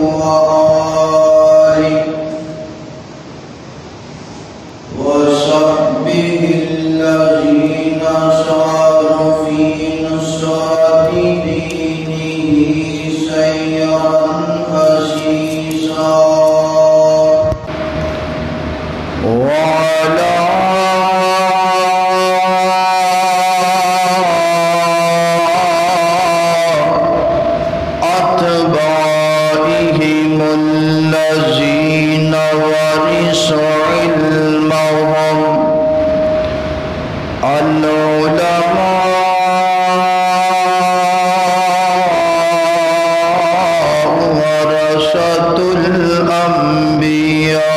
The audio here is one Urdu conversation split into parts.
وآله وصحبه الذين ساروا في نصرة دينه سيرا حثيثا وعلى أتباعهم الذين ورثوا علمهم العلماء ورثة الأنبياء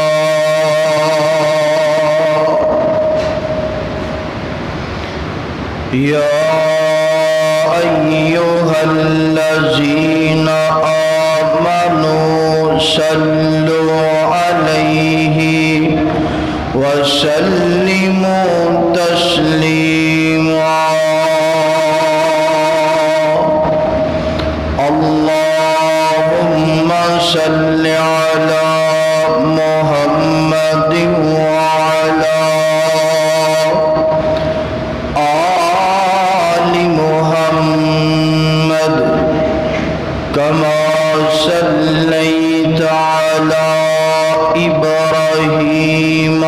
يا أيها الذين آمنوا صلوا عليه وسلموا تسليما اللهم صل على محمد وعلى آل محمد كما صليت على إبراهيم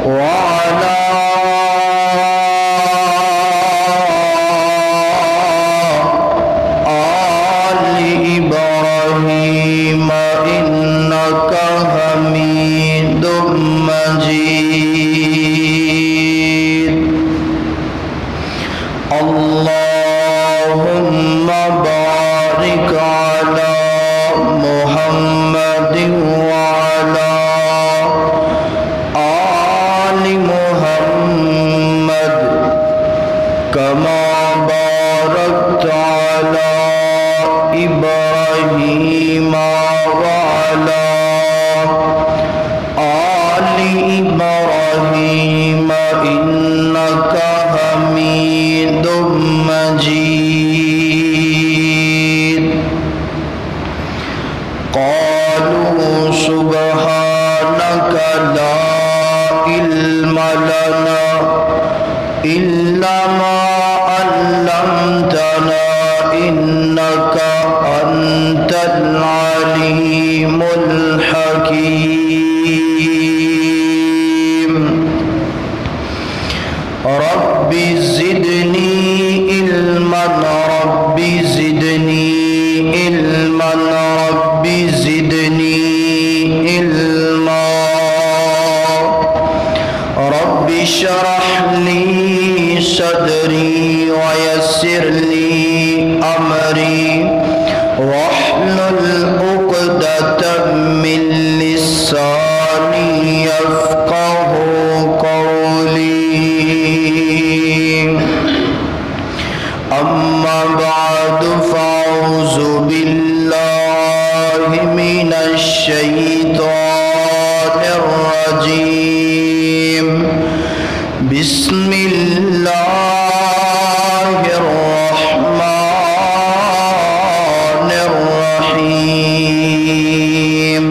وعلى آل إبراهيم إنك حميد مجيد اللهم بارك على محمد وعلى آل محمد كما باركت على إبراهيم وعلى آل إبراهيم إنك حميد مجيد قالوا سبحانك لا علم لنا إلا ما علمتنا إنك أنت العليم الحكيم رب زدني علما رب زدني علما رب زدني علما رب اشرح لي صدري ويسر لي أمري واحلل عقدة من لساني يفقه قولي أما بعد فأعوذ بالله من الشيطان الرجيم بسم الله الرحمن الرحيم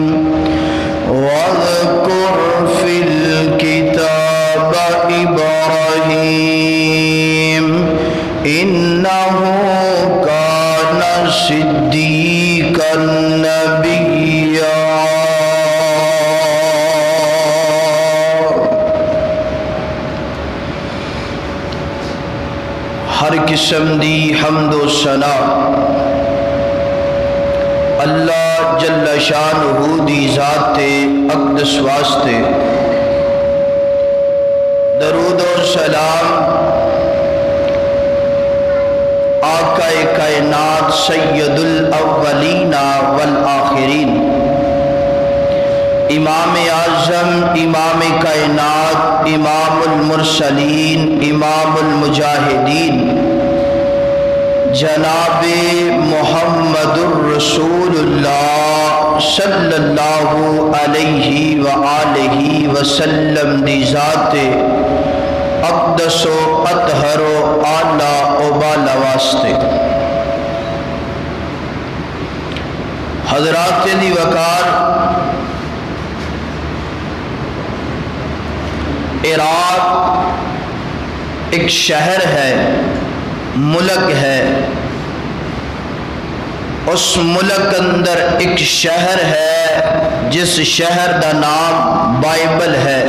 واذكر في الكتاب إبراهيم إنه كان صديقا نبيا ہر قسم دی حمد و ثنا اللہ جل شانہ دی ذات اقدس واسطے درود و سلام آقا کائنات سید الاولین والآخرین امام اعظم امام کائنات امام المرسلین امام المجاہدین جناب محمد الرسول اللہ صلی اللہ علیہ وآلہ وسلم دی ذات اقدس و اطہر و اعلیٰ و بالا واسطے حضرات دی وقار، عراق ایک شہر ہے، ملک ہے. اس ملک اندر ایک شہر ہے جس شہر دا نام بائبل ہے.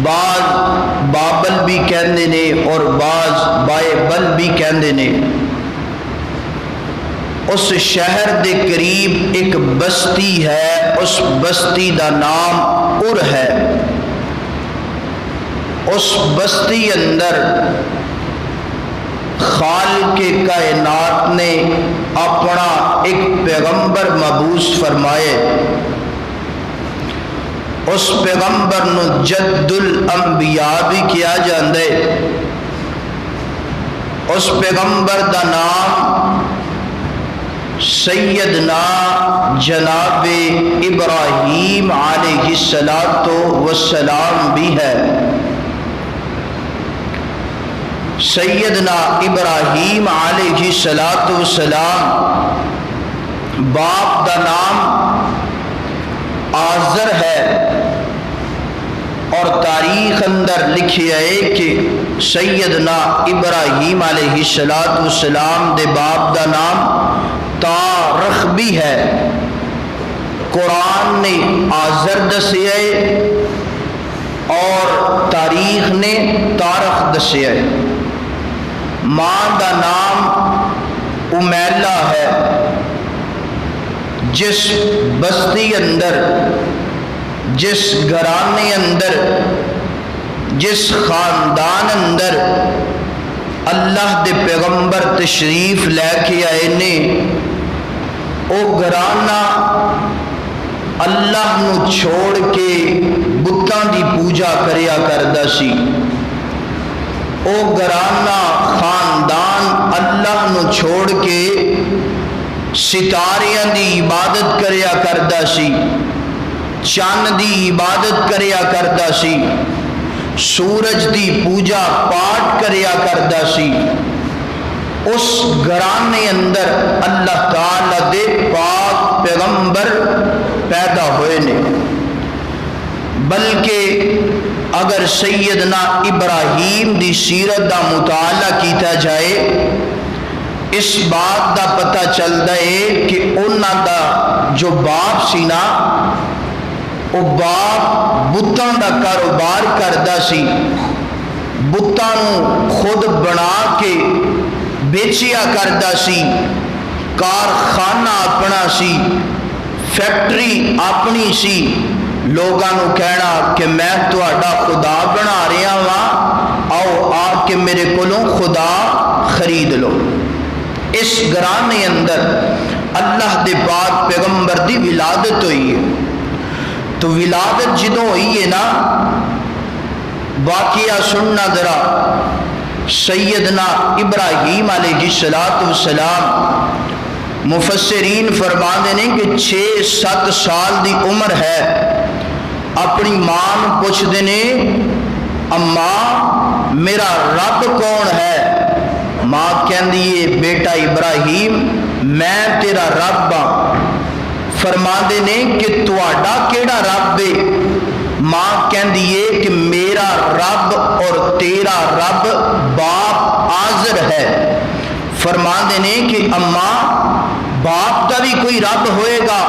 بعض بابل بھی کہندے نے اور بعض بائبل بھی کہندے نے. اس شہر دے قریب ایک بستی ہے، اس بستی دا نام ار ہے. اس بستی اندر خالق کائنات نے اپنا ایک پیغمبر مبعوث فرمائے. اس پیغمبر نو جد الانبیاء بھی کیا جاندے. اس پیغمبر دا نام سیدنا جناب ابراہیم علیہ السلام بھی ہے. سیدنا ابراہیم علیہ السلام باپ دا نام آزر ہے، اور تاریخ اندر لکھیا ہے کہ سیدنا ابراہیم علیہ السلام دے باپ دا نام تارخ بھی ہے. قرآن نے آزر دسیا ہے اور تاریخ نے تارخ دسیا ہے. ماں دا نام امیلہ ہے. جس بستی اندر، جس گھرانے اندر، جس خاندان اندر اللہ دے پیغمبر تشریف لے کے آئے نے، او گھرانہ اللہ نو چھوڑ کے بتاں دی پوجا کریا کردا سی. او گھرانہ خاندان اللہ نو چھوڑ کے ستاریاں دی عبادت کریا کردا سی، چاند دی عبادت کریا کردا سی، سورج دی پوجا پاٹ کریا کردا سی. اس گھرانے اندر اللہ تعالی دے پاک پیغمبر پیدا ہوئے نے. بلکہ اگر سیدنا ابراہیم دی سیرت دا مطالعہ کیتا جائے، اس بات دا پتہ چلتا ہے کہ انہاں دا جو باپ سی نا، وہ باپ بتاں دا کاروبار کردا سی. بتاں نو خود بنا کے بیچیا کردا سی. کارخانہ اپنا سی، فیکٹری اپنی سی. لوگاں نو کہنا کہ میں تہاڈا خدا بنا رہا ہاں، آؤ آ کے میرے کولوں خدا خرید لو. اس گھرانے اندر اللہ دے پاک پیغمبر دی ولادت ہوئی ہے. تو ولادت جدوں ہوئی ہے نا، واقعہ سننا ذرا. سیدنا ابراہیم علیہ السلام مفسرین فرماندے نے کہ 6-7 سال دی عمر ہے. اپنی ماں پوچھتے نے، اماں میرا رب کون ہے؟ ماں کہندی ہے، بیٹا ابراہیم میں تیرا رب ہاں. فرماندے نے کہ تہاڈا کیڑا رب ہے؟ ماں کہندی ہے کہ میرا رب اور تیرا رب باپ آزر ہے. فرماندے نے کہ اماں باپ دا بھی کوئی رب ہوئے گا؟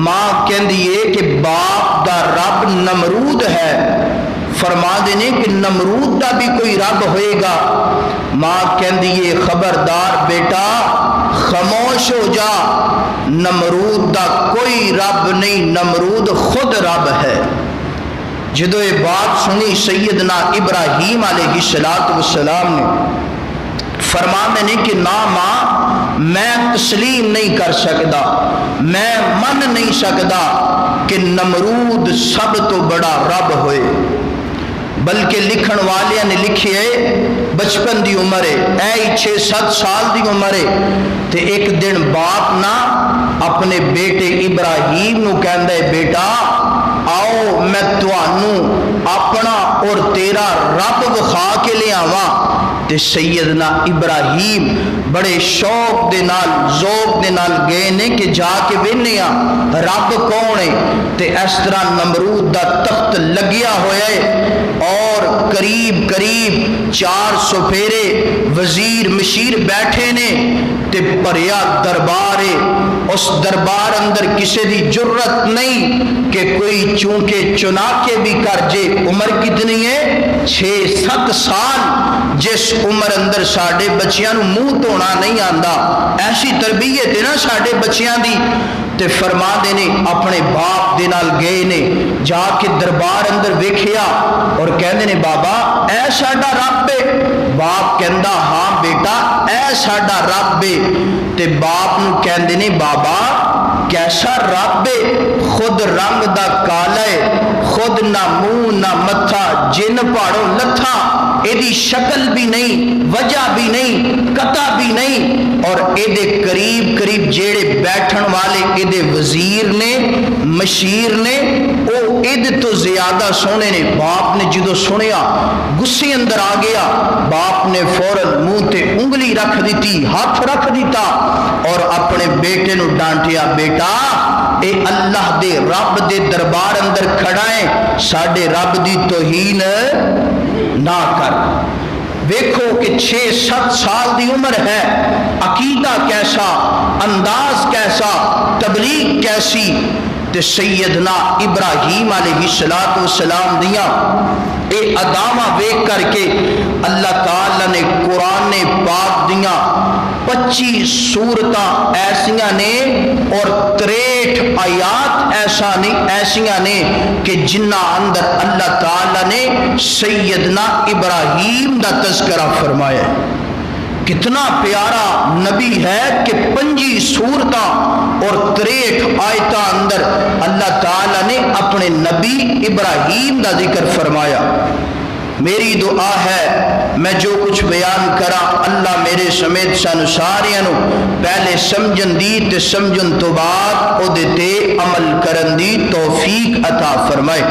ماں کہندی ہے کہ باپ دا رب نمرود ہے. فرماندے نے کہ نمرود دا بھی کوئی رب ہوئے گا؟ ماں کہندی ہے خبردار بیٹا خاموش ہو جا، نمرود دا کوئی رب نہیں، نمرود خود رب ہے. جدو یہ بات سنی سیدنا ابراہیم علیہ السلام نے، فرماندے نے کہ نا ماں میں تسلیم نہیں کر سکتا، میں من نہیں سکتا کہ نمرود سب تو بڑا رب ہوئے. بلکہ لکھن والے نے لکھی ہے بچپن دی عمر ہے، اے 6-7 سال دی عمر ہے. تے ایک دن باپ نا اپنے بیٹے ابراہیم نو کہندا ہے، بیٹا آؤ میں تانوں اپنا اور تیرا رب وکھا کے لے آواں. تے سیدنا ابراہیم بڑے شوق دے نال ذوق دے نال گئے نے کہ جا کے وینے رب کون ہے تے اس طرح نمرود دا تخت لگیا ہویا ہے اور قریب قریب 400 پھیرے وزیر مشیر بیٹھے نے تے پریا دربار ہے اس دربار اندر کسی دی جرت نہیں کہ کوئی چونکہ چنا کے بھی کر جے عمر کتنی ہے 6-7 سال جس عمر اندر ساڑے بچیاں نو منہ دھونا نہیں آندا ایسی تربیت ہے نا ساڑے بچیاں دی تے فرما دے نے اپنے باپ دے نال گئے نے جا کے دربار اندر ویکھیا اور کہندے نے بابا اے ساڈا رب ہے باپ کہندا ہاں بیٹا اے ساڈا رب ہے تے باپ نو کہندے نے بابا کیسا رب ہے خود رنگ دا کالا ہے خود نہ منہ نہ متھا جن پاڑوں لتھا ایدی شکل بھی نہیں وجہ بھی نہیں قطع بھی نہیں اور ایدے قریب قریب جیڑے بیٹھن والے ایدے وزیر نے مشیر نے او اید تو زیادہ سونے نے باپ نے جدو سنیا غصے اندر آ گیا باپ نے فوراً منہ تے انگلی رکھ دیتی ہاتھ رکھ دیتا اور اپنے بیٹے نو ڈانٹیا بیٹا اے اللہ دے رب دے دربار اندر کھڑا ہے ساڈے رب دی توہین نہ کر دیکھو کہ 6-7 سال دی عمر ہے عقیدہ کیسا انداز کیسا تبلیغ کیسی تے سیدنا ابراہیم علیہ السلام دیا اے ادامہ ویک کر کے اللہ تعالیٰ نے قرآن پاک دیا 25 سورتاں ایسیاں نے اور 63 آیات ایسیاں نے کہ جنہ اندر اللہ تعالیٰ نے سیدنا ابراہیم دا تذکرہ فرمایا ہے کتنا پیارا نبی ہے کہ 25 سورتاں اور 63 آیتاں اندر اللہ تعالیٰ نے اپنے نبی ابراہیم دا ذکر فرمایا میری دعا ہے میں جو کچھ بیان کرا اللہ میرے سمیت سانو ساریاں نو پہلے سمجھن دی تے سمجھن تو بعد او دے تے عمل کرن دی توفیق عطا فرمائے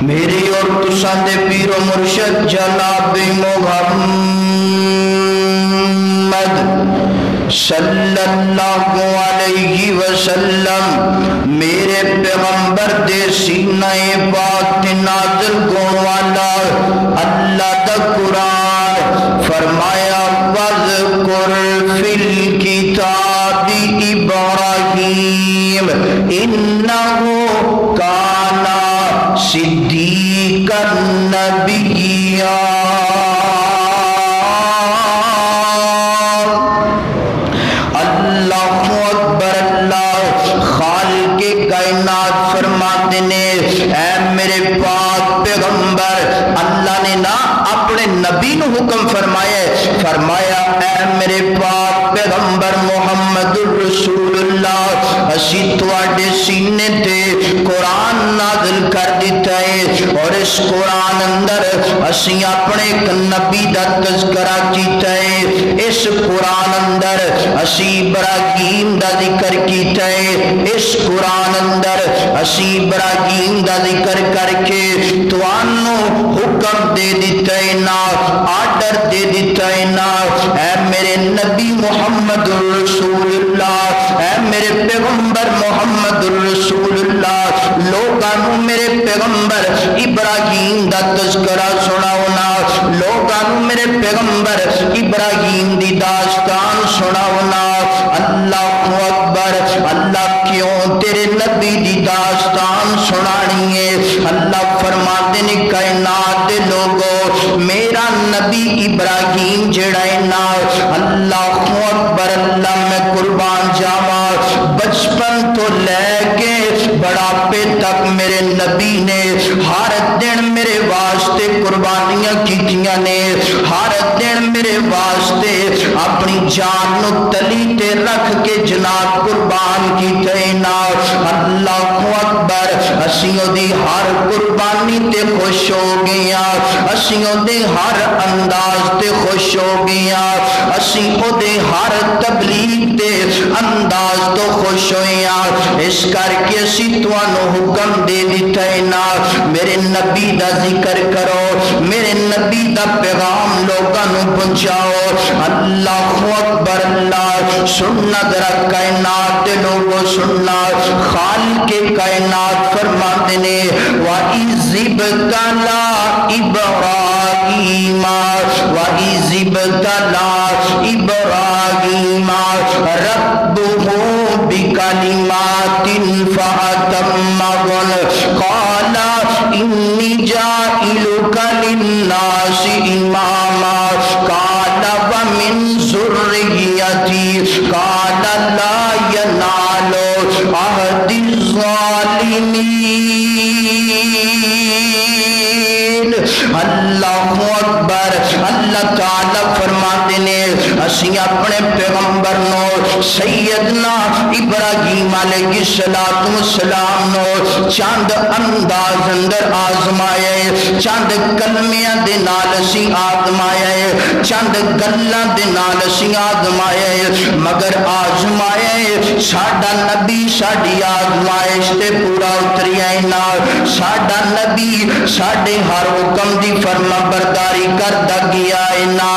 میری اور تساں دے پیر و مرشد جناب محمد صلی اللہ علیہ وسلم میرے پیغمبر دے سینہ پاک تے نازل کون والا اللہ دا قرآن فرمایا وَذْكُرْ فِي الْكِتَابِ إِبْرَاهِيمَ إِنَّهُ كَانَ صِدِّيقًا نَبِيًّا نبی نو حکم فرمایا اے میرے پاک پیغمبر محمد رسول اللہ اسی تواڈے سینے تے قرآن نازل کر دیتا ہے اور اس قرآن اندر اسی اپنے ایک نبی دا تذکرہ کیتا ہے اس قرآن اندر اسی ابراہیم دا ذکر کیتا ہے اس قرآن اندر اسی ابراہیم دا ذکر کر کے توانو حکم دے دیتا ہے نا آرڈر دے دیتا ہے نا اے میرے نبی محمد رسول اللہ اے میرے پیغمبر محمد رسول اللہ لوگانو میرے پیغمبر ابراہیم دا تذکرہ سناونا لوگانو میرے پیغمبر ابراہیم دی داستان سناونا اللہ اکبر اللہ کیوں تیرے نبی دی داستان سنانی ہے اللہ فرماتے نے کائنات دے لوگو میرا نبی ابراہیم جڑائے نا اللہ اکبر اللہ میں قربان جاوا بچپن تو لے کے بڑھاپے تک میرے نبی نے ہر دن میرے واسطے قربانیاں کیتیاں نے ہر دن میرے واسطے اپنی جان نو تلی تے رکھ کے جناب قربان کیتے نا اللہ اکبر اسیوں دی ہر قربانی تے خوش ہو گیا اسیوں دے ہر انداز تے خوش ہو گیا اسیوں دے ہر تبلیغ تے انداز تو خوش ہویا، اس کر کے اسی تانوں حکم دے دیتا ہے نا میرے نبی دا ذکر کرو، میرے نبی دا پیغام لوگاں نوں پہنچاؤ۔ اللہ اکبر، اللہ سننا ذرا کائنات دے لوگوں سننا، خالق کائنات فرماتے نے وَإِذِ ابْتَلَى إِبْرَاهِيمَ وَإِذِ ابْتَلَى إِبْرَاهِيمَ رَبُّهُ بِكَلِمَاتٍ فَأَتَمَّهُنَّ قَالَ إِنِّي جَاعِلُكَ لِلنَّاسِ إِمَامًا قَالَ وَمِنْ ذُرِّيَّتِي قَالَ لَا يَنَالُ عَهْدِ الظَّالِمِينَ۔ اللہ اکبر، اللہ تعالی فرماتے نے اسی اپنے پیغمبر نو سیدنا ابراہیم علیہ السلام نو چند انداز اندر آزمائے، چند کلمیاں دے نال اسی آزمائے، چند گلاں دے نال اسی آزمائے، مگر آزمائے ساڈا نبی ساڈی آزمائش تے پورا اتریا نا، ساڈا نبی ساڈے ہر حکم دی فرما برداری کردا گیا نا۔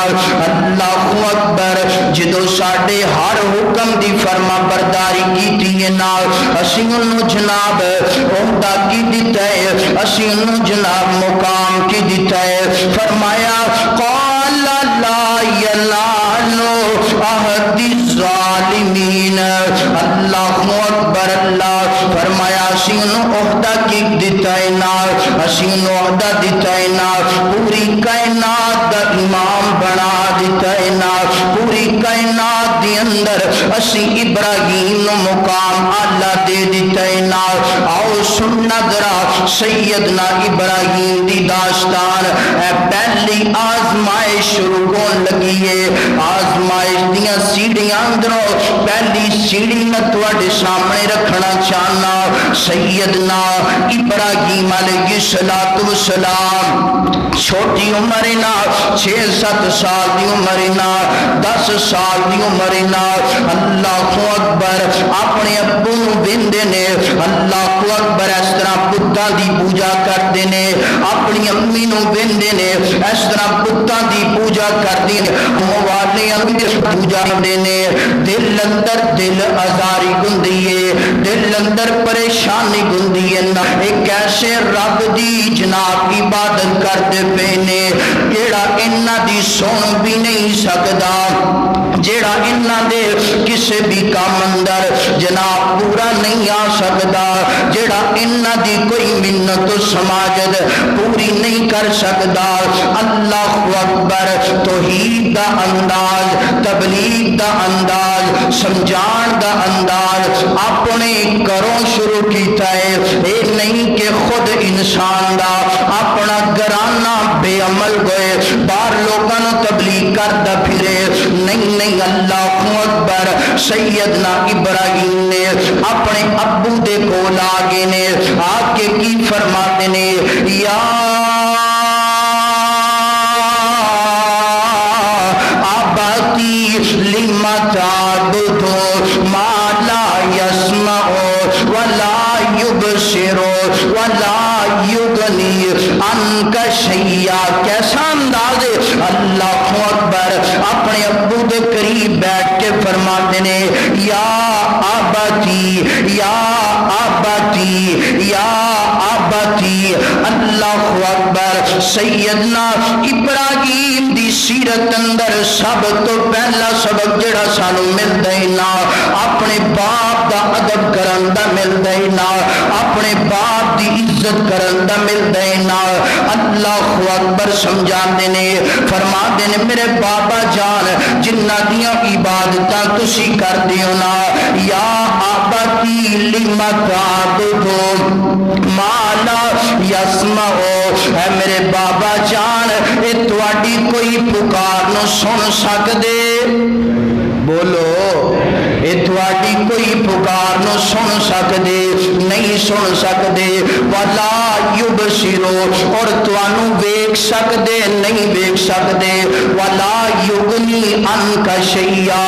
اللہ اکبر، جدو ساڈے ہر حکم دی فرما برداری کیتی ہے نا، اسی انہوں جناب عہدہ کی دیتا ہے، اسی انہوں جناب مقام کی دیتا ہے۔ فرمایا قال لا ينال عہد الظالمین۔ اللہ اکبر، اللہ فرمایا اسی انہوں عہدہ کی دیتا ہے نا، اسی انہوں عہدہ دیتا ہے نا، پوری کائنات دا امام بنا دیتا ہے نا، پوری کائنات دی اندر اسی ابراہیم نو مقام آلہ دے دیتا ہے نا۔ آؤ سننا ذرا سیدنا ابراہیم دی داستان، اے پہلی آزمائش شروع کون لگی ہے، آزمائش دیاں سیڑھیاں اندروں پہلی سیڑھی میں تواڈے سامنے رکھنا چاہنا، سیدنا ابراہیم علیہ السلام چھوٹی عمر نا 6-7 سال دی عمر نا 10 سال دی عمر نا، اللہ اکبر اپنے ابو نو ویندے نے، اللہ اکبر اس طرح بتاں دی پوجا کرتے نے، اپنی امی نو ویندے نے اس طرح بتاں دی پوجا کردے نے، والے پوجا کرتے نے، دل اندر دل آزاری گندی ہے، دل اندر پریشانی گندی ہے نا، ایک ایسے رب دی جناب عبادت کرتے پے نے جیڑا انہاں دی سن بھی نہیں سکدا، جیڑا انہاں دے کسے بھی کام اندر جناب پورا نہیں آ سکدا، جیڑا انہاں دی کوئی منت و سماجت پوری نہیں کر سکدا۔ اللہ اکبر، توحید دا انداز، تبلیغ دا انداز، سمجھان دا انداز اپنے گھروں شروع کیتا ہے، اے نہیں کہ خود انسان دا اپنا گھرانہ بے عمل ہوئے بار لوگاں نو تبلیغ کردا پھرے، نہیں نہیں۔ اللہ اکبر، سیدنا ابراہیم نے اپنے ابو دے کول آگے نے آگے کی فرماتے نے یا آباتی لما تعبد ما لا يسمع ولا يبصر ولا یغنی عنک شیئا۔ کیسا انداز ہے، اللہ اکبر اپنے ابو دے قریب بیٹھ کے فرماتے نے یا آباتی یا آباتی یا آباتی۔ اللہ اکبر، سیدنا ابراہیم دی سیرت اندر سب تو پہلا سبق جڑا سانو ملدا ہے نا اپنے باپ دا ادب کرن دا ملدا ہے نا، اپنے باپ دی عزت کرن دا ملدا ہے نا۔ اللہ اکبر سمجھاندے نے، فرماندے نے میرے بابا جان جنہ دیاں عبادتاں تسی کردے ہو نا، یا آباتی لما تعبدو ما لا یسمع، اے میرے بابا جان اے تواڈی کوئی پکار نو سن سکدے؟ بولو، اے تواڈی کوئی پکار نو سن سکدے؟ نہیں سن سکدے۔ ولا یبصرو، اور توانوں ویکھ سکدے؟ نہیں ویکھ سکدے۔ ولا یغنی عنک شیئا،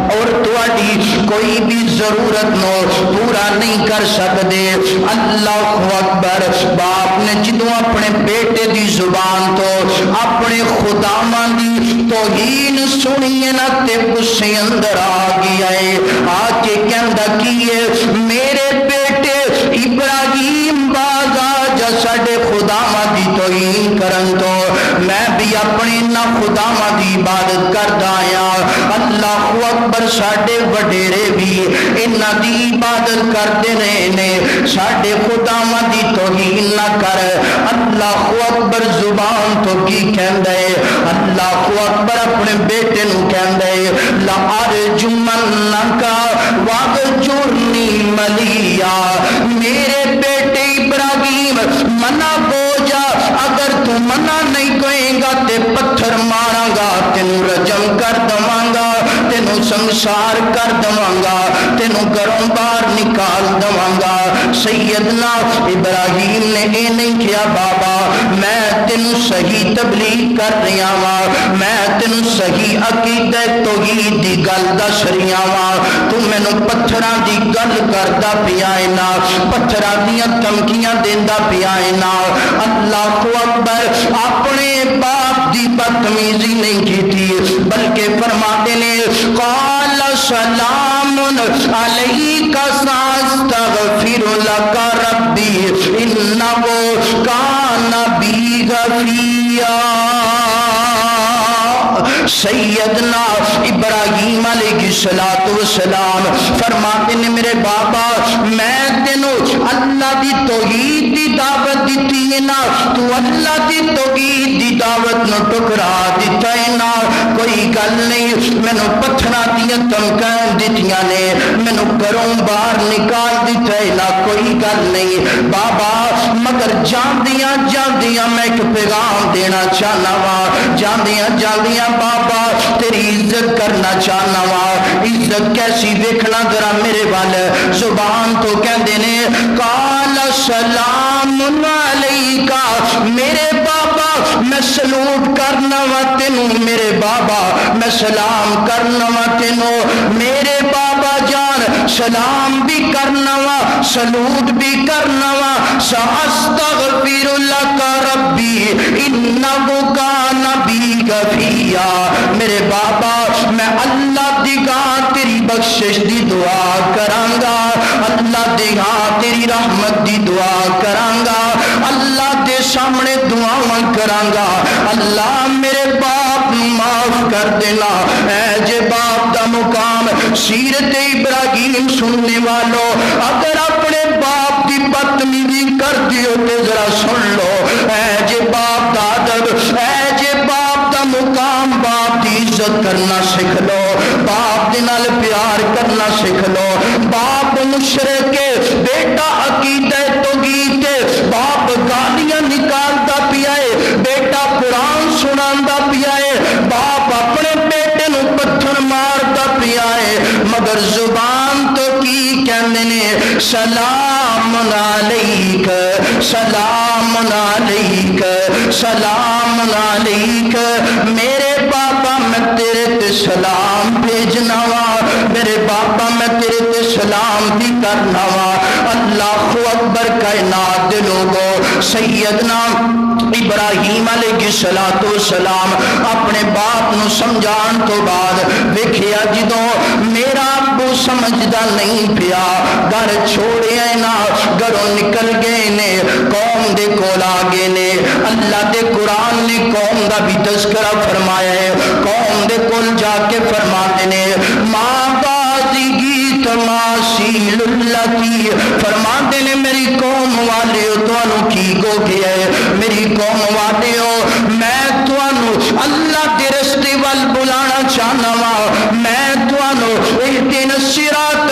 اور تواڈی کوئی بھی ضرورت نو پورا نہیں کر سکدے۔ اللہ اکبر۔ باپ نے جدوں اپنے بیٹے دی زبان تو اپنے خداواں دی توہین سنی ہے نا تے غصے اندر آ گیا ہے، آ کے کہندا کی ہے میرے بیٹے ابراہیم باز آ جا ساڈے خداواں دی توہین کرن تو میں بھی اپنے نہ خداواں دی عبادت کردا آیا۔ اللہ اکبر۔ ساڈے وڈیرے بھی انہاں دی عبادت کردے رہے نے، ساڈے خداواں دی توہین نہ کر۔ اللہ اکبر۔ زبان تو کی کہندا ہے؟ اللہ اکبر اپنے بیٹے نو کہندا ہے لَأَرْجُمَنَّكَ وَاهْجُرْنِي مَلِيًّا۔ میرے بیٹے ابراہیم منع ہو جا، اگر تو منع نہیں کہے گا تے پتھر ماراں گا، تینوں رجم کر دواں گا، تینوں سنسار کر دواں گا، تینوں گھروں باہر نکال دواں گا۔ سیدنا ابراہیم نے اے نہیں کیا بابا میں تینوں صحیح تبلیغ کر رہا وا، میں تینوں صحیح عقیدہ توحید دی گل دس رہا وا، تو مینوں پتھراں دی گل کردا پیا ہے نا، پتھراں دیاں دھمکیاں دیندا پیا ہے نا۔ اللہ اکبر۔ اپنے باپ دی بدتمیزی نہیں کیتی بلکہ فرماتے نے قال سلام علیک ساستغفر لک ربی انہ کان بی غفیا۔ سیدنا ابراہیم علیہ السلام فرماتے نے میرے بابا میں تینوں اللہ دی توحید دی دعوت دیتی ہے نا، تو اللہ دی توحید دی دعوت نو ٹکرا دیتا ہے نا، کوئی گل نہیں، مینوں پتھراں دیاں دھمکیاں دتیاں نے، مینوں گھروں باہر نکال دیتا ہے نا، کوئی گل نہیں بابا، مگر جاندیاں جاندیاں میں ایک پیغام دینا چاہنا وا، جاندیاں جاندیاں بابا تیری عزت کرنا چاہنا وا۔ عزت کیسی دیکھنا ذرا میرے وال، زبان تو کہندے نے قال سلام علیکا، میرے بابا میں سلوٹ کرنا وا تینوں، میرے بابا میں سلام کرنا وا تینوں، میرے بابا جان سلام بھی کرنا وا سلوٹ بھی کرنا وا۔ ساستغفر لک ربی انہ کان بی غفیا، میرے بابا میں اللہ دی گاہ تیری بخشش دی دعا کرانگا، اللہ دی گاہ تیری رحمت دی دعا کرانگا، اللہ دے سامنے دعاواں کرانگا، اللہ میرے باپ معاف کر دینا۔ اے جے باپ دا مقام سیرت ابراہیم سننے والوں، اگر اپنے باپ دی بدتمیزی کر دیو تے ذرا سن لو، اے جے باپ دا ادب، اے جے باپ دا مقام، باپ دی عزت کرنا سکھ لو، باپ دے نال پیار کرنا سکھ لو۔ باپ مشرک بیٹا عقیدہ توحید باپ گالیاں نکالتا پیا ہے، بیٹا قرآن سناندا پیا ہے، باپ اپنے بیٹے نو پتھر مارتا پیا ہے، مگر زبان تو کی کہندے نے سلام علیک سلام علیک سلام علیک، میرے بابا میں تیرے تے سلام بھیجنا وا، میرے بابا میں تیرے تے سلام بھی کرنا وا۔ اللہ اکبر۔ کائنات دے لوگو، سیدنا ابراہیم علیہ السلام اپنے باپ نو سمجھان تو بعد ویکھیا جدوں میرا ابو سمجھدا نہیں پیا، گھر چھوڑیا نا، گھروں نکل گئے نے، قوم دے کول آ گئے نے، اللہ دے قرآن نے قوم دا بھی تذکرہ فرمایا ہے، قوم دے کول جا کے فرماتے نے ماں بازی گی تماثیل اللہ کی، فرماتے نے میری قوم والے ہو تو کی گو گیا ہے، میری قوم والے ہو میں تو اللہ دے رستے وال بلانا چاہنا وا، میں تو اہدنا الصراط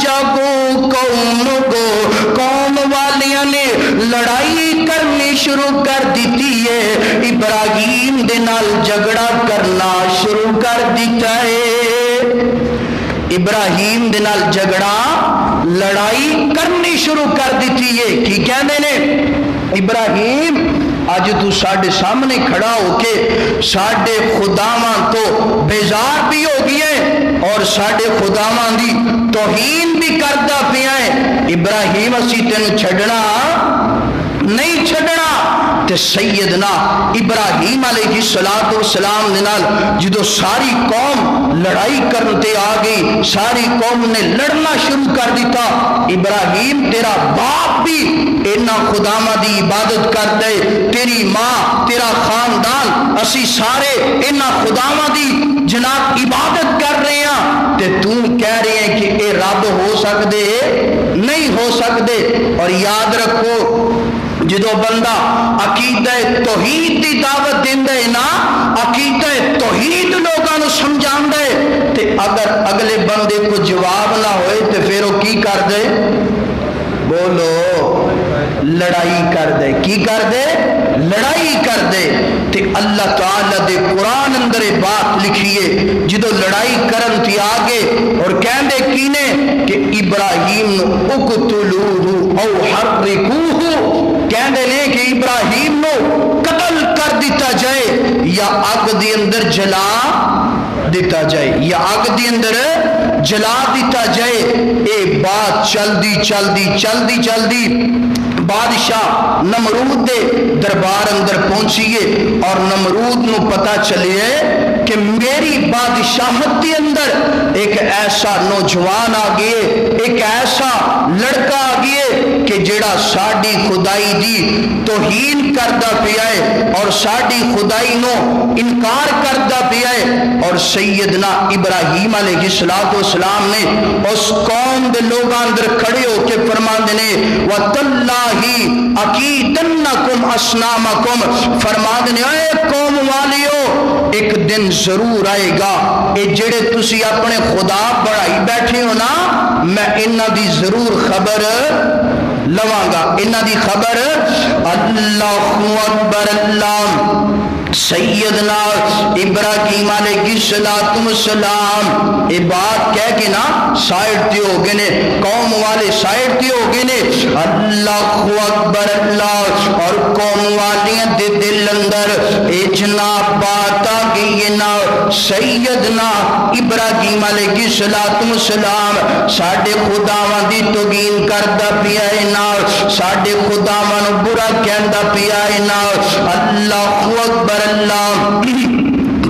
جگو قوم کو قوم والیاں نے لڑائی کرنی شروع کر دیتی ہے ابراہیم دے نال جھگڑا کرنا شروع کر دیتا ہے ابراہیم دے نال جھگڑا لڑائی کرنی شروع کر دیتی ہے کی کہندے نے ابراہیم اج تو ساڈے سامنے کھڑا ہو کے ساڈے خداواں تو بیزار بھی ہو گئے اور ساڈے خداواں دی توہین بھی کردا پیا ہے ابراہیم اسی تینوں چھڈنا نہیں چھڈنا تے سیدنا ابراہیم علیہ الصلوۃ والسلام دے نال جدوں ساری قوم لڑائی کرن تے آ گئی ساری قوم نے لڑنا شروع کر دیتا ابراہیم تیرا باپ بھی انہاں خداواں دی عبادت کردا ہے تیری ماں تیرا خاندان اسی سارے انہاں خداواں دی جناب عبادت کر رہے ہیں تے تو کہہ رہے ہیں کہ اے رب ہو سکدے نہیں ہو سکدے اور یاد رکھو جدو بندہ عقیدہ توحید دی دعوت دیندا ہے نا عقیدہ توحید لوگاں نو سمجھاندا ہے تے اگر اگلے بندے کو جواب نہ ہوئے تے پھر وہ کی کر دے بولو لڑائی کر دے کی کر دے لڑائی کر دے تے اللہ تعالی دے قرآن اندر بات لکھیے جدو لڑائی کرن تے آگے اور کہندے کینے کہ ابراہیم نو اقتلوہ او حرقوہ کہندے نے کہ ابراہیم نو قتل کر دیتا جائے یا آگ دی اندر جلا دیتا جائے یا آگ دی اندر جلا دیتا جائے اے بات چل دی بادشاہ نمرود دے دربار اندر پہنچیے اور نمرود نو پتا چلے کہ میری بادشاہت کے اندر ایک ایسا نوجوان آگئے ایک ایسا لڑکا آگئے کہ جڑا ساڑی خدائی دی توہین کردہ پیا ہے اور ساڑی خدائی نو انکار کردہ پیا ہے اور سیدنا ابراہیم علیہ السلام نے اس قوم دے لوگاں اندر کھڑے ہو کے فرمان دینے وَتَاللَّهِ عَقِيدَنَّكُمْ أَصْنَامَكُمْ فرمان دینے اے قوم والیو ایک دن ضرور آئے گا اے جڑے تسی اپنے خدا بڑھائی بیٹھے ہو نا میں انہاں دی ضرور خبر لواں گا انہاں دی خبر اللہ اکبر اللہ سیدنا ابراہیم علیہ السلام یہ بات کہہ کے نا سائڈ تے ہو گئے نے قوم والے سائڈ تے ہو گئے نے اللہ اکبر اللہ اور قوم والیاں دے دل اندر اے جناب بات آ گئی نا سیدنا ابراہیم علیہ السلام ساڈے خداواں دی توہین کردا پیا ہے نا ساڈے خداواں نو برا کہندا پیا ہے نا اللہ اکبر اللہ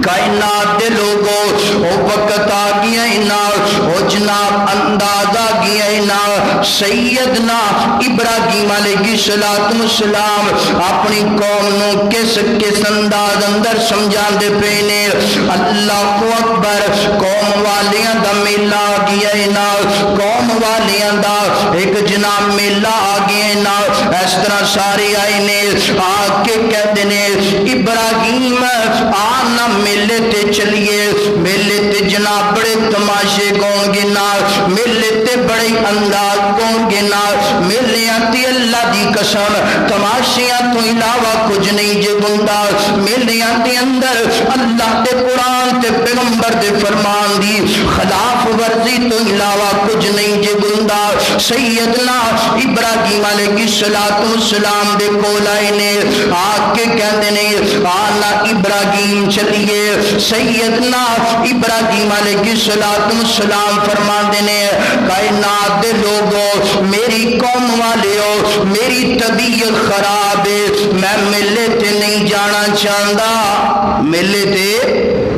کائنات دے لوگوں او وقت آ گیا نا او جناب انداز آ گیا نا سیدنا ابراہیم علیہ السلام اپنی قوم نو کس انداز اندر سمجھان دے پینے اللہ اکبر قوم والیاں دا میلہ آ گیا نا قوم والیاں دا ایک جناب میلہ آ گیا نا اس طرح سارے آئے نے آ کے کہتے نے ابراہیم آنا میلے تے چلیے میلے تے جناب بڑے تماشے کون گے نا میلے تے بڑے انداز کون گے نا میلیاں تے اللہ دی قسم تماشیاں تو علاوہ کچھ نہیں جے بندہ میلیاں تے اندر اللہ دے قرآن تے پیغمبر دے فرمان دی خلاف ورزی تو علاوہ کچھ نہیں جے بندہ سیدنا ابراہیم علیہ السلام دے کولائے نے آگ کے کہتے نے آنا ابراہیم چلیے سیدنا ابراہیم علیہ السلام فرمان دینے کائنات دے لوگوں میری قوم والے ہو میری طبیعت خراب ہے میں ملے تے نہیں جانا چاہتا ملے تے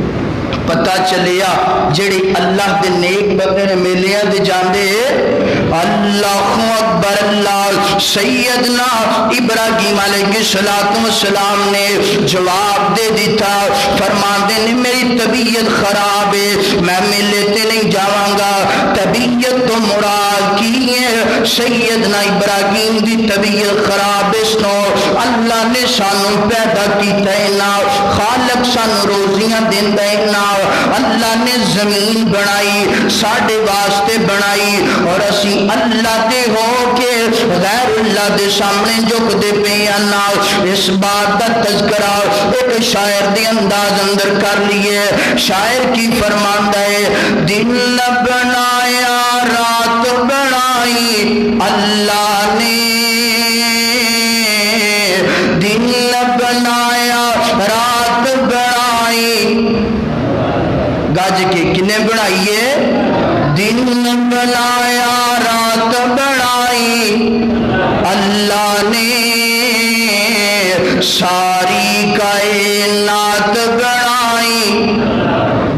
پتہ چلیا جڑی اللہ دے نیک بندے نے میلیاں دے جاندے اللہ اکبر اللہ سیدنا ابراہیم علیہ السلام نے جواب دے دیتا فرمان دے میری طبیعت خراب ہے میں میلے تے نہیں جاواں گا طبیعت تو مراد کی ہے سیدنا ابراہیم دی طبیعت خراب اس نو اللہ نے سانو پیدا کیتا ہے نا خالق سانو روزیاں دیندا ہے نا اللہ نے زمین بنائی ساڈے واسطے بنائی اور اسی اللہ دے ہو کے غیر اللہ دے سامنے جھکدے پے نا اس بات دا تذکرہ ایک شاعر دے انداز اندر کر لیے شاعر کی فرماندا ہے دن بنایا رات بنائی اللہ نے دن بنایا رات بنائی گج کے کنے بنائیے دن بنایا رات بنائی اللہ نے ساری کائنات بنائی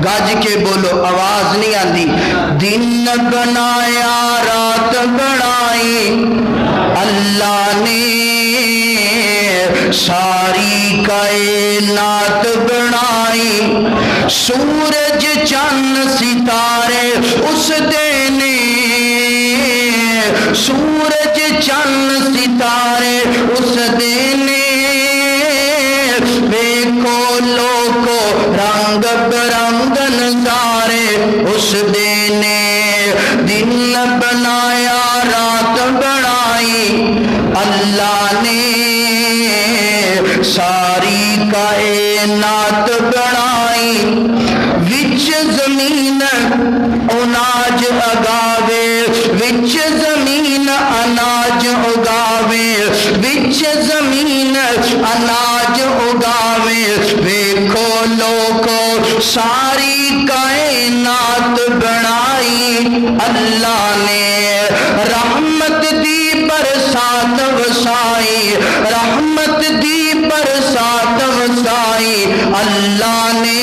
گج کے بولو آواز نہیں آتی دن بنایا رات بنائی اللہ نے ساری کائنات بنائی سورج چند ستارے اس دینے سورج چند ستارے اس دینے دیکھو لوگو رنگ برنگ نظارے اس دینے دن بنایا رات بنائی اللہ نے ساری کائنات بنائی وچ زمین اناج اگاوے وچ زمین اناج اگاوے وچ زمین اناج اگاوے ویکھو لوگو ساری کائنات بنائی اللہ نے رحمت دی برسات وسائی رحمت دی برسات وسائی اللہ نے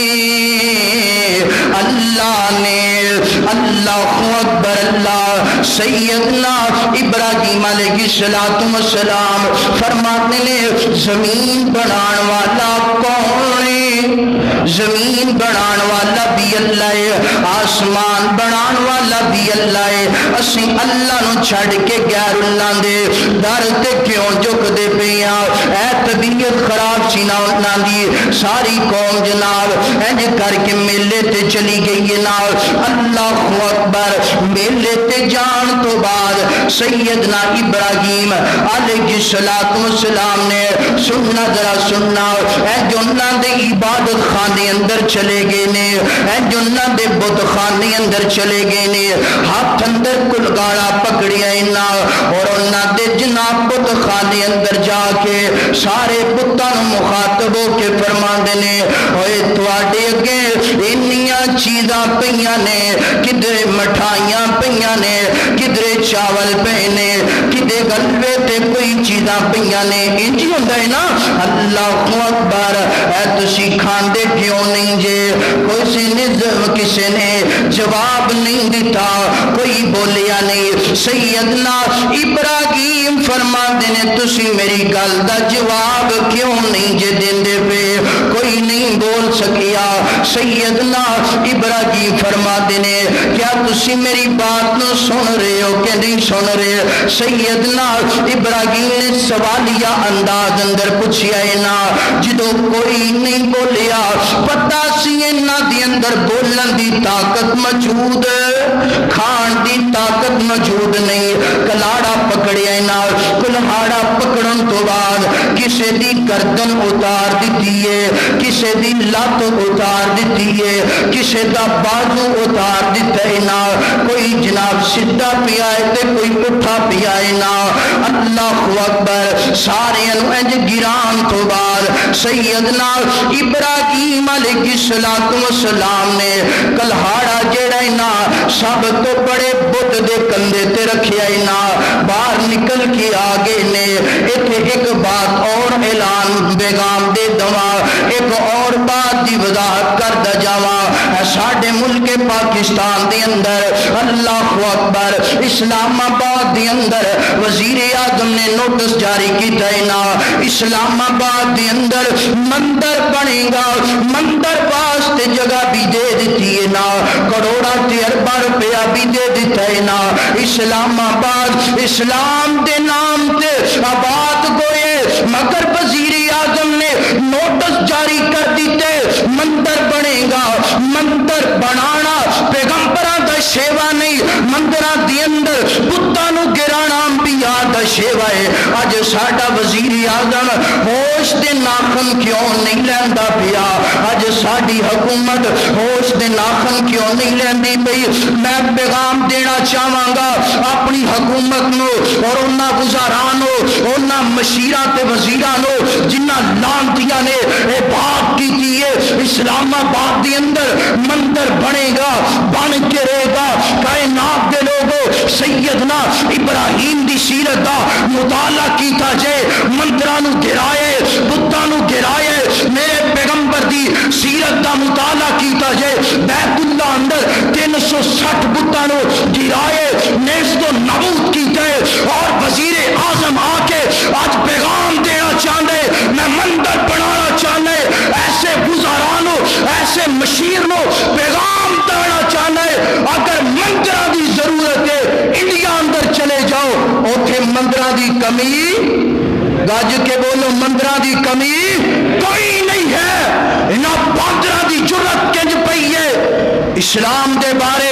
اللہ اکبر اللہ سیدنا ابراہیم علیہ السلام فرماتے ہیں زمین بنان والا کون ہے زمین بنان والا بھی اللہ ہے آسمان بنان والا بھی اللہ ہے اسی اللہ نو چھڑ کے غیر اللہ دے در تے کیوں جھکدے پیا اے طبیعت خراب سی نا انہاں دی ساری قوم جناب انج کر کے میلے تے چلی گئی ہے نا اللہ اکبر میلے تے جان تو بعد سیدنا ابراہیم علیہ السلام نے سننا ذرا سننا اے جو انہاں دے عبادت خانے اندر چلے گئے نے اے جو انہاں دے بت خانے اندر چلے گئے نے ہاتھ اندر کلگاڑا پکڑیا نا اور انہاں دے جناب بت خانے اندر جا کے سارے بتاں مخاطب ہو کے فرماندے نے اوئے تواڈے اگے انیاں چیزاں پیاں نے کدھر مٹھائیاں پیاں نے کدھر چاول پے نے کدھر گلوے تے کوئی چیزاں پیاں نے انج ہوندا ہے نا اللہ اکبر اے تسی کھاندے کیوں نہیں جے کسی نے جواب نہیں دیتا کوئی بولیا نہیں سیدنا ابراہیم فرماندے نے تسی میری گل دا جواب کیوں نہیں جے دیندے پے کوئی نہیں بول سکیا سیدنا ابراہیم فرماندے نے کیا تسی میری بات نو سن رہے ہو کہ نہیں سن رہے سیدنا ابراہیم نے سوالیہ انداز اندر پوچھیا ہے نا جدو کوئی نہیں بولیا پتہ سی انہاں دی اندر بولن دی طاقت موجود کھان دی طاقت موجود نہیں کلاڑا پکڑیا ہے نا کلہاڑا پکڑن تو بعد کسے دی گردن اتار دیتی ہے کسے دی لات اتار دیتی ہے کسے دا بازو اتار دیتا ہے نا کوئی جناب سدھا پیا ہے تے کوئی پٹھا پیا ہے نا اللہ اکبر سارے انج گران تو بعد سیدنا ابراہیم علیہ السلام نے کلہاڑا جڑا ہے نا سب تو بڑے بت دے کندھے تے رکھیا ہے نا باہر نکل کے آگے نے ایک بات اور اعلان بیگام دے دوا ایک اور بات دی وضاحت کر دا جاواں ساڈے ملک پاکستان دے اندر اللہ اکبر اسلام آباد دے اندر وزیر اعظم نے نوٹس جاری کیتا ہے نا اسلام آباد دے اندر مندر بنے گا مندر واسطے جگہ بھی دے دیتی ہے نا کروڑا تے ارباں روپیہ بھی دے دیتے دیتا ہے نا اسلام آباد اسلام دے نام تے آباد گوئے مگر وزیر اعظم نے نوٹس جاری کر دیتے مندر بنے گا مندر بنانا پیغمبراں دا شیوا نہیں مندراں دے اندر بتاں نو گرانا انبیاء دا شیوا ہے اج ساڈا وزیر اعظم ہوش دے ناخن کیوں نہیں لیندا پیا اج ساڈی حکومت ہوش دے ناخن کیوں نہیں لیندی پئی میں پیغام دینا چاہواں گا اپنی حکومت نو اور انہاں وزراء نو انہاں مشیراں تے وزیراں نو جنہاں لانتیاں نے اے بات کیتی ہے اسلام آباد دے اندر مندر بنے گا بن کے رہے گا کائنات دے لوگوں سیدنا ابراہیم دی سیرت دا مطالعہ کیتا جائے مندراں نو گرائے بتاں نو گرائے میرے پیغمبر دی سیرت دا مطالعہ کیتا جائے بیت اللہ اندر 360 بتاں نو گرائے نیست و نابود کیتا ہے اور وزیر اعظم آ کے آج پیغام دینا چاہتے میں مندر بنانا چاہتے ایسے وزرانو ایسے مشیر نو پیغام دینا چاہتے اگر مندرہ دی ضرورت ہے انڈیا اندر چلے جاؤ اوتھے مندرہ دی کمی گاج کے بولو مندرہ دی کمی کوئی نہیں ہے نہ باندرہ دی جرت کنج پئی ہے اسلام دے بارے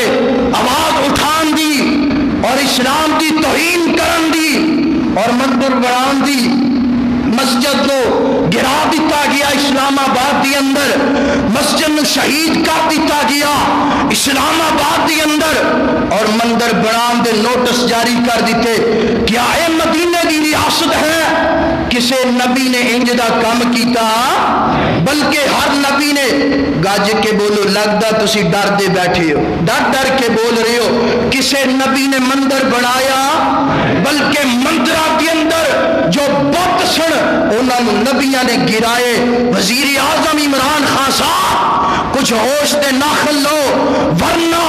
آواز اٹھان دی اور اسلام دی توہین کرن دی اور مندر بنان دی مسجد کو گرا دیتا گیا اسلام آباد دی اندر مسجد نو شہید کر دیتا گیا اسلام آباد دی اندر اور مندر بنان دے نوٹس جاری کر دیتے کیا اے مدینے دی ریاست ہے کسے نبی نے انج دا کام کیتا بلکہ ہر نبی نے گاج کے بولو لگدا تسی ڈر دے بیٹھے ہو ڈر ڈر کے بول رہے ہو کسے نبی نے مندر بنایا بلکہ مندرہ کے اندر جو بت سن انہاں نبیاں نے گرائے وزیر اعظم عمران خان صاحب کچھ ہوش دے ناخل لو ورنہ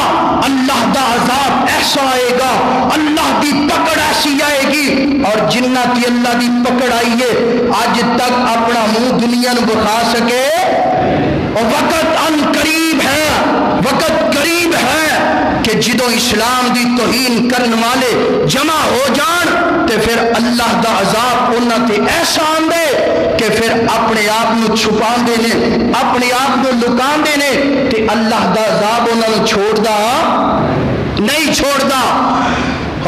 اللہ دا عذاب ایسا آئے گا اللہ دی پکڑ ایسی آئے گی اور جنہ کی اللہ دی پکڑ آئی ہے آج تک اپنا منہ دنیا نو بخا سکے اور وقت ان قریب ہے وقت قریب ہے کہ جدوں اسلام دی توہین کرن والے جمع ہو جان تے پھر اللہ دا عذاب انہاں تے ایسا آندے کہ پھر اپنے آپ نو چھپان دے نے اپنے آپ نو لکان دے نے تے اللہ دا عذاب انہاں نو چھوڑ دا نہیں چھوڑ دا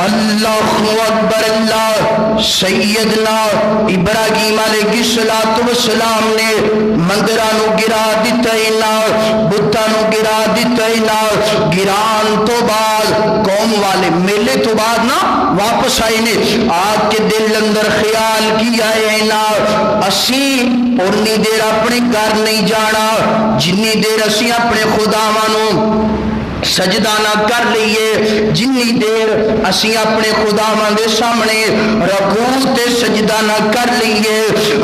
اللہ اکبر اللہ سیدنا ابراہیم علیہ السلام نے مندرانو گرا دیتا ہی نا بتانو گرا دیتا ہی نا گران تو بعد قوم والے میلے تو بعد نا واپس آئے نے آگ کے دل اندر خیال کیا ہے نا اسی انی دیر اپنے گھر نہیں جانا جنی دیر اسی اپنے خدا مانو سجدہ نہ کر لیے جنی دیر اسی اپنے خداواں دے سامنے رکوع تے سجدہ نہ کر لیے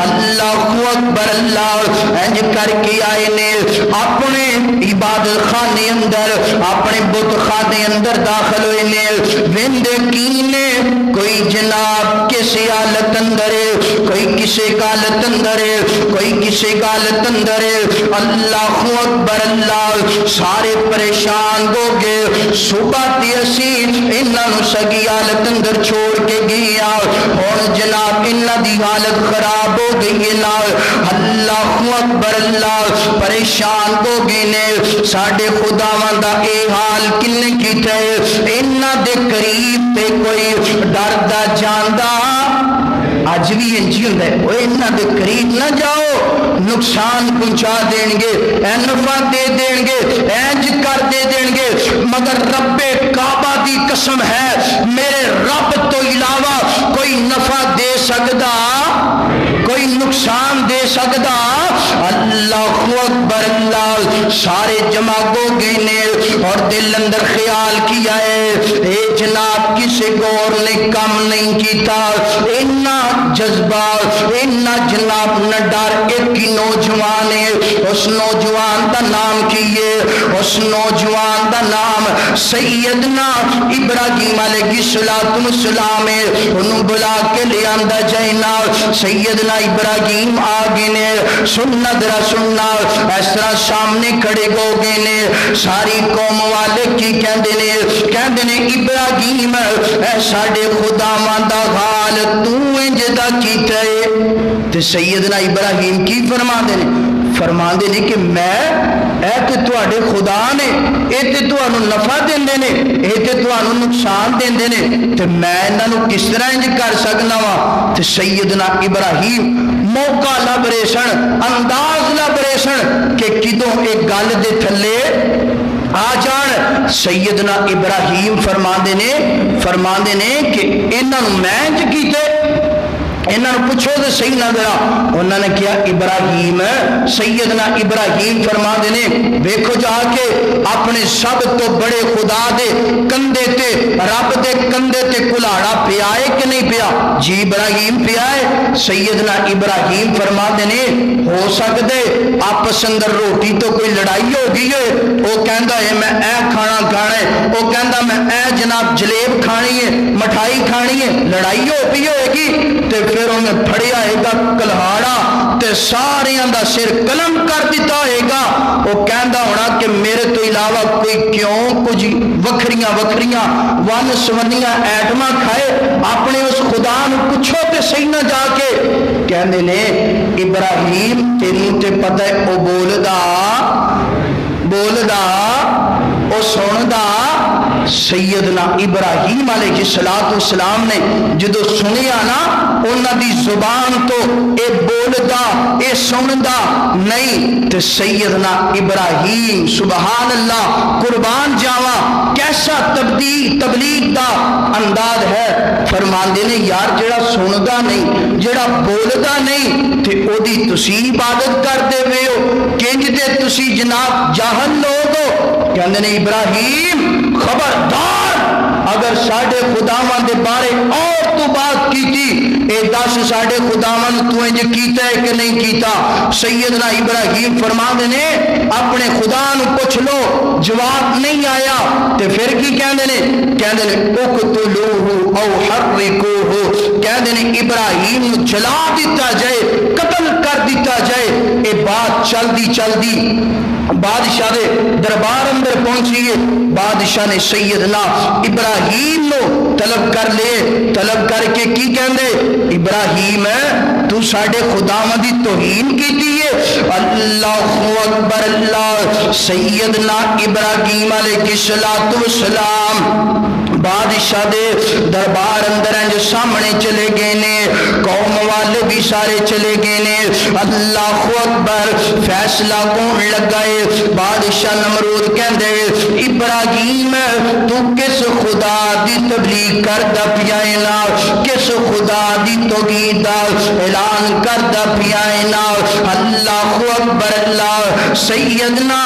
اللہ اکبر اللہ انج کر کے آئے نے اپنے عبادت خانے اندر اپنے بت خانے اندر داخل ہوئے نے ویندے کینے کوئی جناب کسی حالت اندر ہے کوئی کسی حالت اندر ہے کوئی کسی حالت اندر ہے اللہ اکبر اللہ سارے پریشان ہو گئے صبح تی اسی انہاں نو سگی حالت اندر چھوڑ کے گیا اور جناب انہاں دی حالت خراب ہو گئی نا اللہ اکبر اللہ پریشان ہو گئے نے ساڈے خداواں دا اے حال کنے کیتا ہے انہاں دے قریب تے کوئی ڈردا جاندا آج بھی انجی ہوندہ ہے وہ انہاں دے قریب نہ جاؤ نقصان پہنچا دیں گے اے نفع دے دیں گے اینج کر دے دیں گے مگر رب کعبہ دی قسم ہے میرے رب تو علاوہ کوئی نفع دے سکتا کوئی نقصان دے سکتا اللہ اکبر اللہ سارے جمع ہو گئے نے اور دل اندر خیال کیا ہے اے جناب کسی گور نے کم نہیں کیتا اینا جذبہ اینا جناب نہ ڈر، ایک ہی نوجوان ہے، اس نوجوان دا نام کیے، اس نوجوان دا نام سیدنا ابراہیم علیہ السلام ہے۔ انہوں بلا کے لے آندہ جائنا، سیدنا ابراہیم آگے نے سننا درہ سننا، اس طرح سامنے کھڑے گو گے نے، ساری قوم والے کی کہندے نے ابراہیم اے ساڑے خدا ماندہ غال تو انجدہ کیتا ہے۔ تو سیدنا ابراہیم کی فرما دے نے کہ میں اے تے تواڈے خدا نے، اے تے تانوں نفع دیندے نے، اے تے تانوں نقصان دیندے نے، تے میں انہاں نوں کس طرح انج کر سکنا وا؟ تے سیدنا ابراہیم موقع لب رہے سن، انداز لب رہے سن کہ کدوں ایک گل دے تھلے آ جان۔ سیدنا ابراہیم فرماندے نے کہ انہاں نوں میں انج کیتے، انہاں نوں پوچھو تے صحیح نہ ذرا۔ انہاں نے کیا ابراہیم، سیدنا ابراہیم فرماندے نے دیکھو جا کے اپنے سب تو بڑے خدا دے کندھے تے، رب دے کندھے تے کلاڑا پیا ہے کہ نہیں پیا؟ جی ابراہیم پیا ہے۔ سیدنا ابراہیم فرماندے نے ہو سکدے آپس اندر روٹی تو کوئی لڑائی ہو گئی ہے، وہ کہندا ہے میں اے کھانا ہے، وہ کہندا میں اے جناب جلیب کھانی ہے، مٹھائی کھانی ہے، لڑائی ہو گئی ہوئے گی تے پھر انہیں پھڑیا ہے گا کلہاڑا تے سارے اندہ سر قلم کر دیتا ہے گا۔ وہ کہندہ ہونا کہ میرے تو علاوہ کوئی کیوں کچھ وکھریاں ون سونیاں ایٹماں کھائے، اپنے اس خدا نو پوچھو تے صحیح نہ جا کے۔ کہندے نے ابراہیم تینوں تے پتہ ہے او بولدا او سندا۔ سیدنا ابراہیم علیہ السلام نے جدو سنیا نا انہاں دی زبان تو اے بولدا اے سندا نہیں، تے سیدنا ابراہیم سبحان اللہ قربان جاواں کیسا تبلیغ دا انداز ہے۔ فرماندے نے یار جڑا سندا نہیں، جڑا بولدا نہیں تے او دی تسی عبادت کر دے وے ہو، کنج دے تسی جناب جاہل لوگ ہو۔ کہندے نے ابراہیم خبردار اگر ساڑھے خداواں دے بارے اور تو بات کی تھی، اے دس ساڑھے خداواں تو انج کیتا ہے کہ نہیں کیتا؟ سیدنا ابراہیم فرما دینے اپنے خدا نو پوچھ لو، جواب نہیں آیا تے پھر کی کہندے نے اقتلوہ او حرکوہ، کہندے نے ابراہیم نو جلا دیتا جائے، قتل کر دیتا جائے۔ اے بات چل دی بادشاہ دے دربار اندر پہنچی ہے۔ بادشاہ نے سیدنا ابراہیم نو طلب کر کر کے کی کہندے ابراہیم تو ساڑھے خداواں دی توہین کیتی ہے۔ اللہ اکبر اللہ۔ سیدنا ابراہیم علیہ السلام بادشاہ دے دربار اندر جو سامنے چلے گئے نے، قوم والے بھی سارے چلے گئے نے۔ اللہ اکبر۔ فیصلہ کون لگائے؟ بادشاہ نمرود کہندے ابراہیم تو کس خدا دی تبلیغ کردہ پیائے نا، کس خدا دی توحید دا اعلان کردہ پیائے نا۔ اللہ اکبر اللہ۔ سیدنا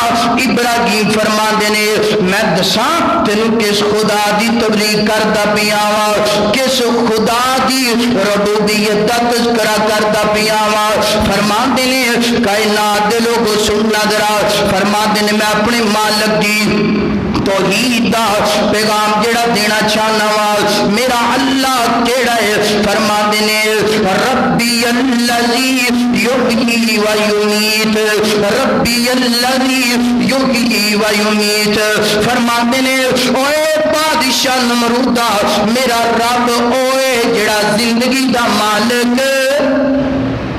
ابراہیم فرما دینے میں دساں تینوں کس خدا دی تبلیغ کردہ پیاوا، کس خدا دی ربوبیت دا تذکرہ کردہ پیاوا۔ فرما دینے کائنات دے لوگوں سننا درا، فرما دینے میں اپنے مالک دی توحید دا پیغام جڑا دینا چاہنا وا، میرا اللہ کیڑا ہے؟ فرما دینے ربی اللذی یحیی و یمیت، ربی اللذی یحیی و یمیت۔ فرما دینے اوے بادشاہ نمرودہ میرا رب اوے جڑا زندگی دا مالک،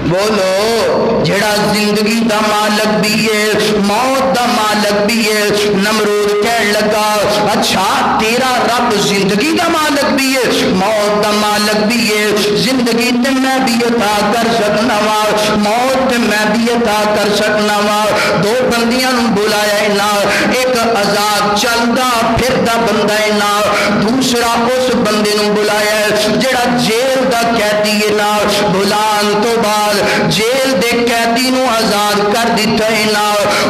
بولو جڑا زندگی دا مالک بھی ہے، موت دا مالک بھی ہے۔ نمرود کہنے لگا اچھا تیرا رب زندگی دا مالک بھی ہے، موت دا مالک بھی ہے، زندگی تے میں بھی عطا کر سکنا وا، موت تے میں بھی عطا کر سکنا وا۔ دو بندیاں نوں بلایا ہے نا، ایک آزاد چلدا پھردا بندہ ہے نا، دوسرا اس بندے نوں بلایا ہے جڑا جیل دا قیدی ہے نا۔ بلان تو بعد جیل دے قیدی نو آزاد کر دیتا ہے نا،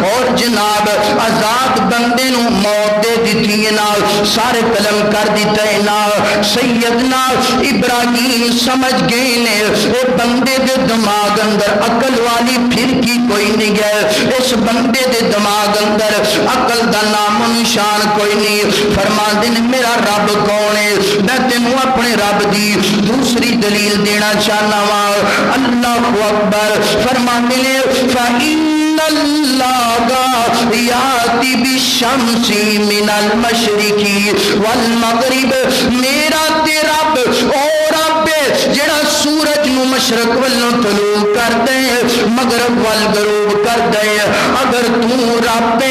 اور جناب آزاد بندے نو موت دے دیتی لکھیے نا سارے قلم کر دیتا ہے نا سیدنا ابراہیم سمجھ گئے نے اے بندے دے دماغ اندر عقل والی پھرکی کوئی نہیں ہے اس بندے دے دماغ اندر عقل دا نام و نشان کوئی نہیں فرما دین میرا رب کون ہے میں تینوں اپنے رب دی دوسری دلیل دینا چاہنا وا اللہ اکبر فرما دے فإن اللہ یاتی بالشمس من المشرق والمغرب میرا تے رب او رب جڑا سورج نو مشرق والوں طلوع کر دے مغرب وال غروب کر دے اگر تو رب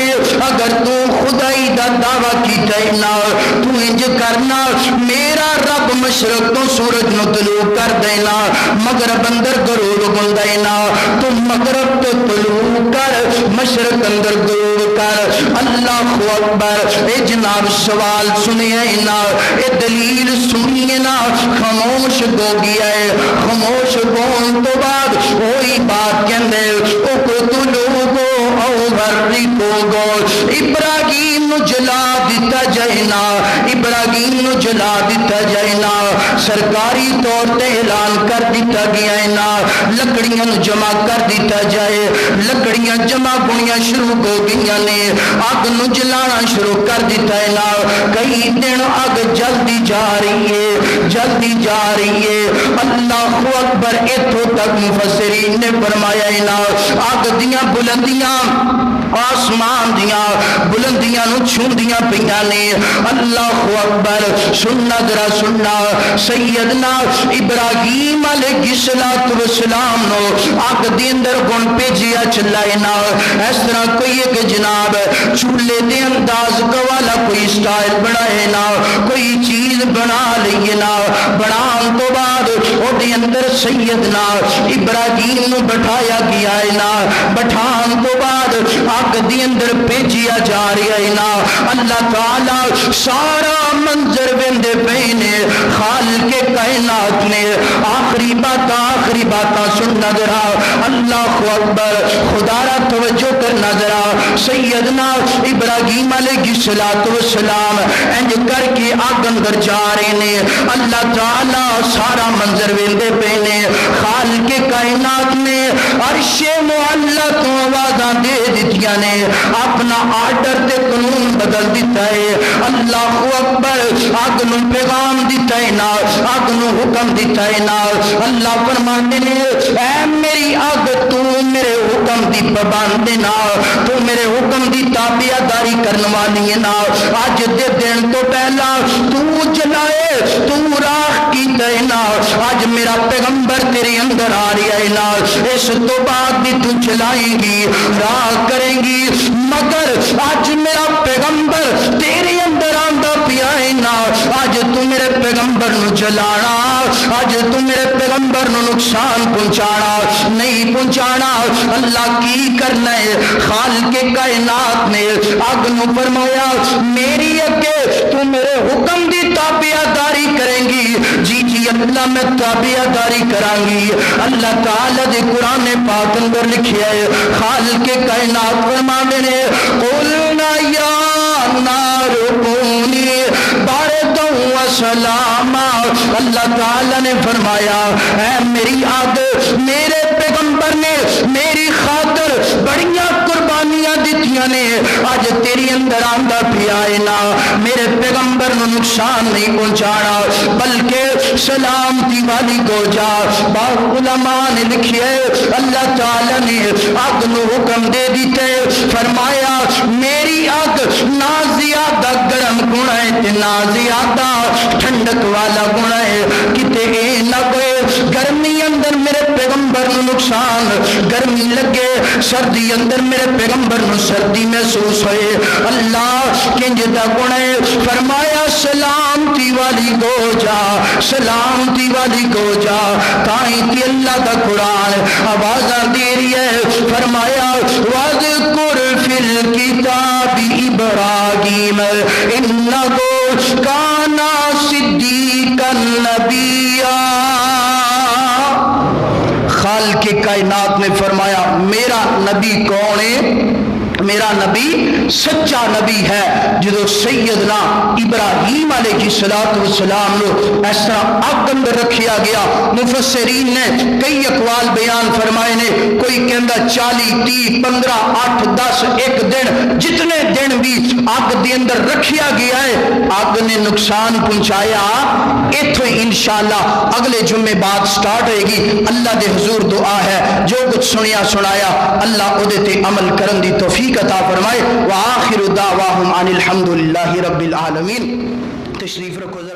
اگر تو خدائی دا دعویٰ کیتا ہے نا تو انج کرنا میرا رب مشرق تو سورج نو طلوع کر دینا مغرب اندر غروب گندے نا تو مغرب تو طلوع کر مشرق اندر غروب کر اللہ اکبر اے جناب سوال سنیے نا اے دلیل سنیے نا خاموش ہو گیا ہے خاموش ہونے تو بعد وہی بات کہندے او کو تو لوگو او بھری کو گو ابراہیم نو جلا دیتا جائے نا ابراہیم نو جلا دیتا جائے نا سرکاری طور تے اعلان کر دیتا گیا ہے نا لکڑیاں جمع کر دیتا جائے لکڑیاں جمع گنیاں شروع ہو گئی نے آگ نو جلانا شروع کر دیتا ہے نا کئی دن آگ جلدی جا رہی ہے جلدی جا رہی ہے اللہ اکبر اتھو تک مفسرین نے فرمایا ہے نا آگ دیاں بلندیاں آسمان دیاں بلندیاں نو چھوندیاں پیاں نے اللہ اکبر سننا ذرا سننا سیدنا ابراہیم علیہ السلام نو آگ دے اندر گن بھیجیا چلائے نا اس طرح کوئی ایک جناب چولہے دے انداز والا کوئی سٹائل بنائے نا کوئی چیز بنا لئیے نا بنان تو بعد او دے اندر سیدنا ابراہیم نو بٹھایا گیا ہے نا بٹھان تو بعد آگ دے اندر بھیجیا جا رہا ہے نا اللہ تعالی سارا منظر ویندے پینے خالق کائنات نے آخری باتاں سننا ذرا اللہ اکبر خدا را توجہ کرنا ذرا سیدنا ابراہیم علیہ السلام انج کر کے آگ اندر جا رہے نے اللہ تعالی سارا منظر ویندے پینے خالق کائنات نے عرش معلی تو آوازاں دے دتیاں نے اپنا آرڈر تے قانون بدل دیتا ہے اللہ اکبر آگ نو پیغام دیتا ہے نا آگ نو حکم دیتا ہے نا اللہ فرماتے نے اے میری آگ تو میرے حکم دی پابند نا تو میرے حکم دی تابع داری کرنے والی ہے نا آج دے دن تو پہلا تو جلائے تو راہ کی تے نا آج میرا پیغمبر تیرے اندر آ رہا ہے نا اس تو بعد بھی تو چلائیں گی راہ کریں گی مگر آج میرا پیغمبر تیرے اندر آندا پیا ہے نا آج تو میرے پیغمبر نو جلانا آج تو میرے پیغمبر نو نقصان پہنچانا نہیں پہنچانا اللہ کی کرنا ہے خالق کائنات نے آگ نو فرمایا میری اگے تو میرے حکم دی تابع داری کریں گی جی جی اللہ میں تابع داری کران گی اللہ تعالی دے قرآن پاک اندر لکھیا ہے خالق کائنات فرماندے نے قلنا یا نار کونی بارداً و سلاما اللہ تعالی نے فرمایا اے میری آگ میرے پیغمبر نے میری خاطر بڑیاں قربانیاں دیتیاں نے آج تیری اندر آندہ پیا ہے نا میرے پیغمبر نو نقصان نہیں پہنچانا بلکہ سلامتی والی کو جا بعض علماء نے لکھئے اللہ تعالی نے آگ نو حکم دے دیتے فرمایا میری آگ نہ زیادہ گرم گنا ہے تے نہ زیادہ ٹھنڈک والا گنا ہے کتے اے نہ کوئی گرمی اندر میرے پیغمبر نو نقصان گرمی لگے سردی اندر میرے پیغمبر نو سردی محسوس ہوئے اللہ کنج دا گنا ہے فرمایا سلامتی والی گو جا سلامتی والی گو جا تائیں تی اللہ دا قرآن آوازہ دے رہی ہے فرمایا وَذْكُرْ فِي الْكِتَابِ إِبْرَاهِيمَ إِنَّهُ كَانَ صِدِّيقًا نَبِيًّا خالق کائنات نے فرمایا میرا نبی کون ہے میرا نبی سچا نبی ہے۔ جدو سیدنا ابراہیم علیہ السلام نو اس طرح اگ اندر رکھیا گیا، مفسرین نے کئی اقوال بیان فرمائے نے، کوئی کہندا 40 30 15 8 10 ایک دن، جتنے دن بھی اگ دے اندر رکھیا گیا ہے اگ نے نقصان پہنچایا۔ ایتھوں انشاءاللہ اگلے جمعے بعد سٹارٹ ہوئے گی۔ اللہ دے حضور دعا ہے جو کچھ سنیا سنایا اللہ او دے تے عمل کرن دی توفیق عطا فرمائے۔ وآخر دعواہم ان الحمدللہ رب العالمین۔ تشریف رکھو۔